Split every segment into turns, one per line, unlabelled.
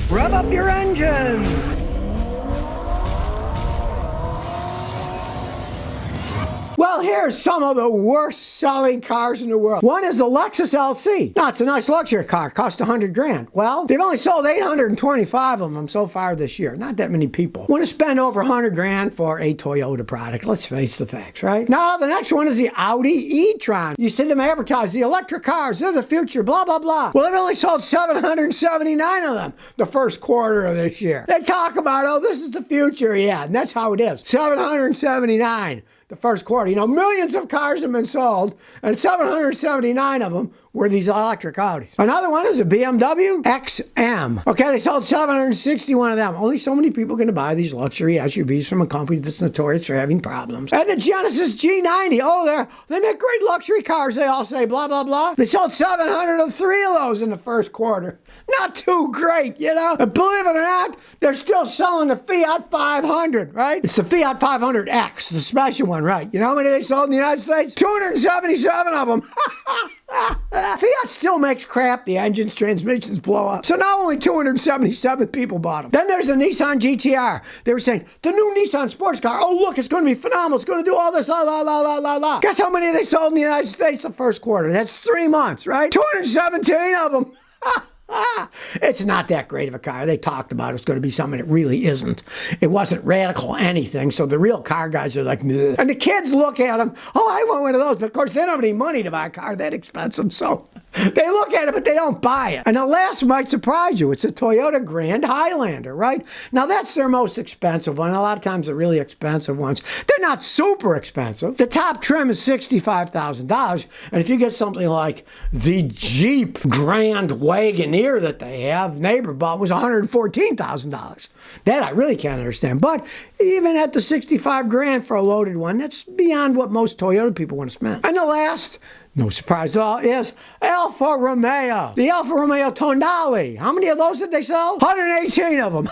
Rev up your engines!
Well, here's some of the worst selling cars in the world. One is a Lexus LC. Now, it's a nice luxury car, cost $100 grand. Well, they've only sold 825 of them so far this year. Not that many people want to spend over $100 grand for a Toyota product. Let's face the facts, right? Now, the next one is the Audi e-tron. You see them advertise the electric cars, they're the future, blah, blah, blah. Well, they've only sold 779 of them the first quarter of this year. They talk about, oh, this is the future. Yeah, and that's how it is. 779. The first quarter. You know, millions of cars have been sold, and 779 of them were these electric Audis. Another one is a BMW XM. Okay, they sold 761 of them. Only so many people can buy these luxury SUVs from a company that's notorious for having problems. And the Genesis G90. Oh, they make great luxury cars, they all say, blah, blah, blah. They sold 703 of those in the first quarter. Not too great, you know? And believe it or not, they're still selling the Fiat 500, right? It's the Fiat 500X, the special one, right? You know how many they sold in the United States? 277 of them. Fiat still makes crap. The engines, transmissions blow up. So now only 277 people bought them. Then there's the Nissan GTR. They were saying, the new Nissan sports car, oh, look, it's going to be phenomenal. It's going to do all this, la, la, la, la, la, la. Guess how many they sold in the United States the first quarter? That's 3 months, right? 217 of them. It's not that great of a car. They talked about it's going to be something it really isn't. It wasn't radical anything, so the real car guys are like, meh. And the kids look at them, oh, I want one of those, but of course they don't have any money to buy a car that expensive, so they look at it, but they don't buy it. And the last might surprise you. It's a Toyota Grand Highlander, right? Now, that's their most expensive one. A lot of times the really expensive ones, they're not super expensive. The top trim is $65,000, and if you get something like the Jeep Grand Wagoneer that they have, neighbor bought, was $114,000. That I really can't understand. But even at the 65 grand for a loaded one, that's beyond what most Toyota people want to spend. And the last, no surprise at all, is Alfa Romeo. The Alfa Romeo Tonale. How many of those did they sell? 118 of them.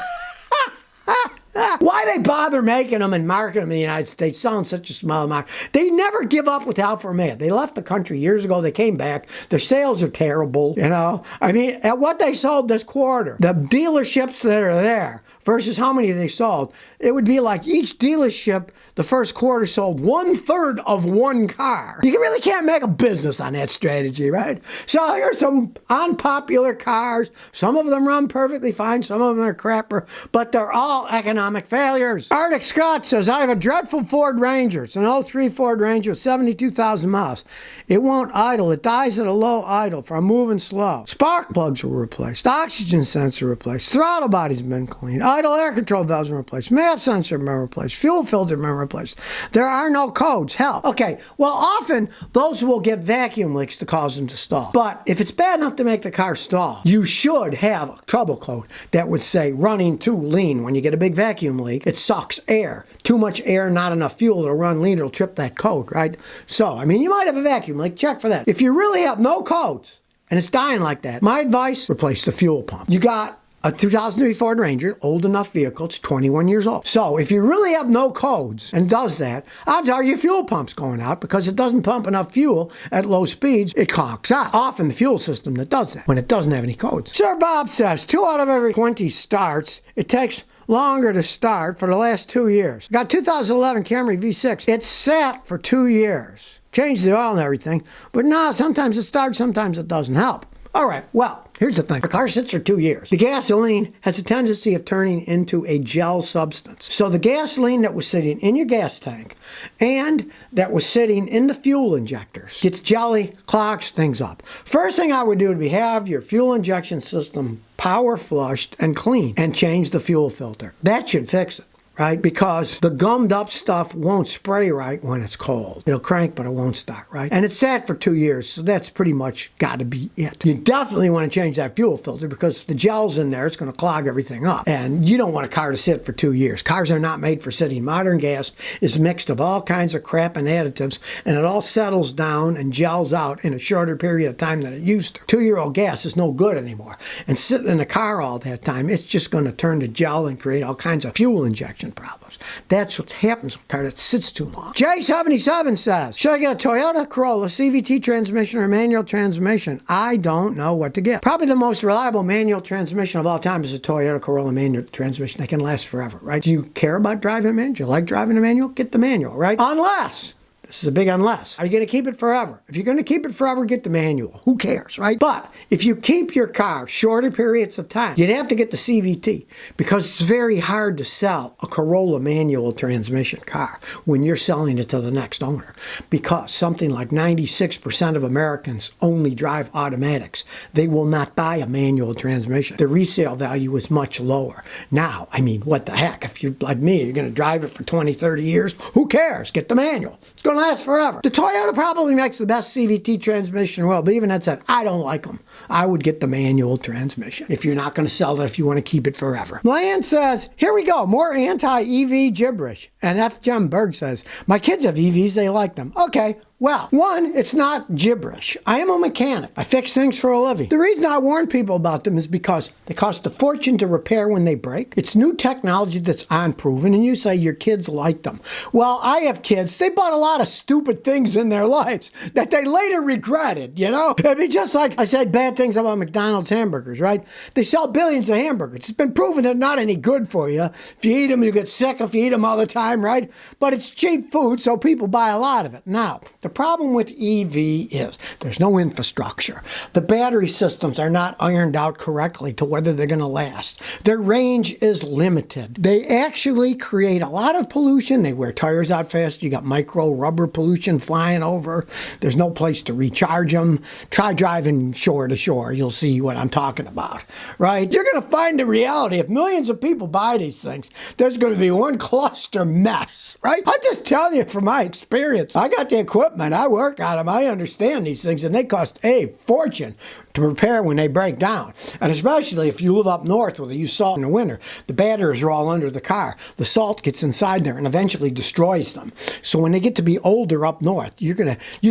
Why they bother making them and marketing them in the United States, selling such a small amount? They never give up with Alfa Romeo. They left the country years ago. They came back. Their sales are terrible, you know. I mean, at what they sold this quarter, the dealerships that are there versus how many they sold, it would be like each dealership the first quarter sold 1/3 of one car. You really can't make a business on that strategy, right? So here's some unpopular cars. Some of them run perfectly fine. Some of them are crapper, but they're all economic failures. Arctic Scott says, I have a dreadful Ford Ranger. It's an 03 Ford Ranger with 72,000 miles. It won't idle. It dies at a low idle from moving slow. Spark plugs were replaced. Oxygen sensor replaced. Throttle body's been cleaned. Idle air control valves been replaced. MAP sensor been replaced. Fuel filter been replaced. There are no codes. Help. Okay, well, often those will get vacuum leaks to cause them to stall. But if it's bad enough to make the car stall, you should have a trouble code that would say running too lean. When you get a big vacuum leak, it sucks air. Too much air, not enough fuel to run lean, it'll trip that code, right? So, I mean, you might have a vacuum leak. Check for that. If you really have no codes and it's dying like that, my advice, replace the fuel pump. You got a 2003 Ford Ranger, old enough vehicle, it's 21 years old. So if you really have no codes and does that, odds are your fuel pump's going out because it doesn't pump enough fuel at low speeds, it conks out. Often the fuel system that does that when it doesn't have any codes. Sir Bob says 2 out of every 20 starts, it takes longer to start for the last 2 years. Got 2011 Camry V6. It sat for 2 years. Changed the oil and everything, but now sometimes it starts, sometimes it doesn't help. All right, well, here's the thing. The car sits for 2 years. The gasoline has a tendency of turning into a gel substance. So the gasoline that was sitting in your gas tank and that was sitting in the fuel injectors gets jelly, clogs things up. First thing I would do would be have your fuel injection system power flushed and clean and change the fuel filter. That should fix it. Right? Because the gummed up stuff won't spray right when it's cold. It'll crank, but it won't start, right? And it's sat for 2 years, so that's pretty much got to be it. You definitely want to change that fuel filter because if the gel's in there, it's going to clog everything up. And you don't want a car to sit for 2 years. Cars are not made for sitting. Modern gas is mixed of all kinds of crap and additives, and it all settles down and gels out in a shorter period of time than it used to. 2-year-old gas is no good anymore. And sitting in a car all that time, it's just going to turn to gel and create all kinds of fuel injections. transmission problems. That's what happens with a car that sits too long. J77 says, should I get a Toyota Corolla CVT transmission or manual transmission? I don't know what to get. Probably the most reliable manual transmission of all time is a Toyota Corolla manual transmission. They can last forever, right? Do you care about driving a manual? Do you like driving a manual? Get the manual, right? Unless... this is a big unless. Are you going to keep it forever? If you're going to keep it forever, get the manual. Who cares, right? But if you keep your car shorter periods of time, you'd have to get the CVT because it's very hard to sell a Corolla manual transmission car when you're selling it to the next owner because something like 96% of Americans only drive automatics. They will not buy a manual transmission. The resale value is much lower. Now, I mean, what the heck? If you're like me, you're going to drive it for 20, 30 years, who cares? Get the manual. It's going to last forever. The Toyota probably makes the best CVT transmission in the world, but even that said, I don't like them. I would get the manual transmission if you're not going to sell it, if you want to keep it forever. Land says, here we go, more anti-EV gibberish. And F. Jem Berg says, my kids have EVs, they like them. Okay. Well, one, it's not gibberish. I am a mechanic. I fix things for a living. The reason I warn people about them is because they cost a fortune to repair when they break. It's new technology that's unproven, and you say your kids like them. Well, I have kids. They bought a lot of stupid things in their lives that they later regretted, you know? It'd be just like I said bad things about McDonald's hamburgers, right? They sell billions of hamburgers. It's been proven they're not any good for you. If you eat them, you get sick if you eat them all the time, right? But it's cheap food, so people buy a lot of it. Now, the problem with EV is there's no infrastructure. The battery systems are not ironed out correctly to whether they're going to last. Their range is limited. They actually create a lot of pollution. They wear tires out fast. You got micro rubber pollution flying over. There's no place to recharge them. Try driving shore to shore. You'll see what I'm talking about, right? You're going to find the reality. If millions of people buy these things, there's going to be one cluster mess, right? I'm just telling you from my experience. I got the equipment. I work on them. I understand these things, and they cost a fortune to repair when they break down. And especially if you live up north where they use salt in the winter, the batteries are all under the car. The salt gets inside there and eventually destroys them. So when they get to be older up north, you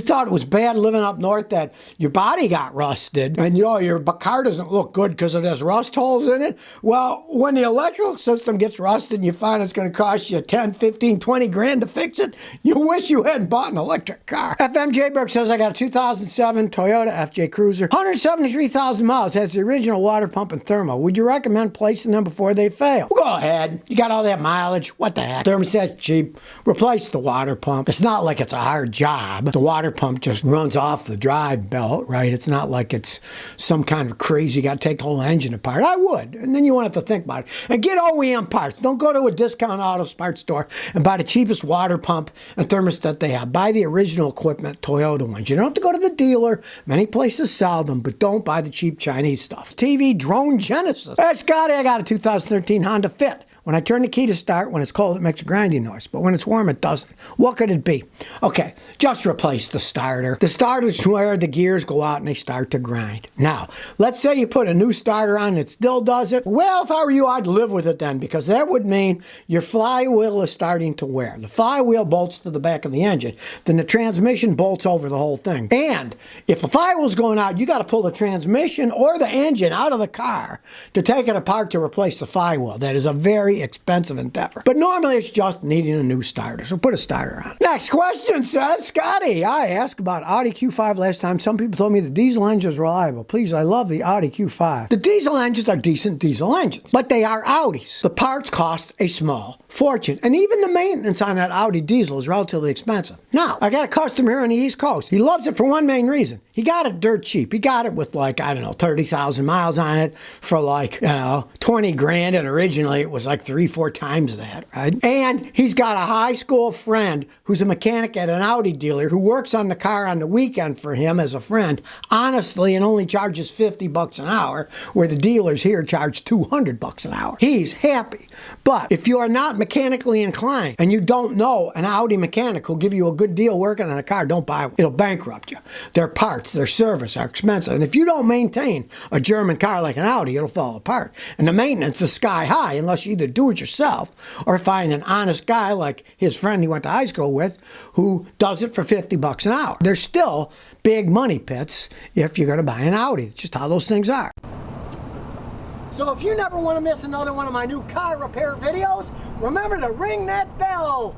thought it was bad living up north that your body got rusted and your car doesn't look good because it has rust holes in it. Well, when the electrical system gets rusted and you find it's going to cost you 10, 15, 20 grand to fix it, you wish you hadn't bought an electric car. FMJ Burke says, I got a 2007 Toyota FJ Cruiser, 173,000 miles, has the original water pump and thermo. Would you recommend placing them before they fail? Well, go ahead. You got all that mileage. What the heck? Thermostat's cheap. Replace the water pump. It's not like it's a hard job. The water pump just runs off the drive belt, right? It's not like it's some kind of crazy, you got to take the whole engine apart. I would. And then you won't have to think about it. And get OEM parts. Don't go to a discount auto parts store and buy the cheapest water pump and thermostat they have. Buy the original equipment, Toyota ones. You don't have to go to the dealer. Many places sell them, but don't buy the cheap Chinese stuff. TV Drone Genesis. Hey, Scotty, I got a 2013 Honda Fit. When I turn the key to start, when it's cold, it makes a grinding noise. But when it's warm, it doesn't. What could it be? Okay, just replace the starter. The starter's where the gears go out and they start to grind. Now, let's say you put a new starter on and it still does it. Well, if I were you, I'd live with it then, because that would mean your flywheel is starting to wear. The flywheel bolts to the back of the engine. Then the transmission bolts over the whole thing. And if the flywheel's going out, you got to pull the transmission or the engine out of the car to take it apart to replace the flywheel. That is a very expensive endeavor. But normally it's just needing a new starter, so put a starter on. Next question says, Scotty, I asked about Audi Q5 last time. Some people told me the diesel engine is reliable. Please, I love the Audi Q5. The diesel engines are decent diesel engines, but they are Audis. The parts cost a small fortune, and even the maintenance on that Audi diesel is relatively expensive. Now, I got a customer here on the East Coast. He loves it for one main reason. He got it dirt cheap. He got it with 30,000 miles on it for 20 grand, and originally it was 3-4 times that, right? And he's got a high school friend who's a mechanic at an Audi dealer who works on the car on the weekend for him as a friend, honestly, and only charges $50 an hour, where the dealers here charge $200 an hour. He's happy. But if you are not mechanically inclined and you don't know an Audi mechanic who'll give you a good deal working on a car, don't buy one. It'll bankrupt you. Their parts, their service are expensive. And if you don't maintain a German car like an Audi, it'll fall apart. And the maintenance is sky high unless you either do it yourself or find an honest guy like his friend he went to high school with who does it for $50 an hour. There's still big money pits if you're going to buy an Audi. It's just how those things are. So if you never want to miss another one of my new car repair videos, remember to ring that bell.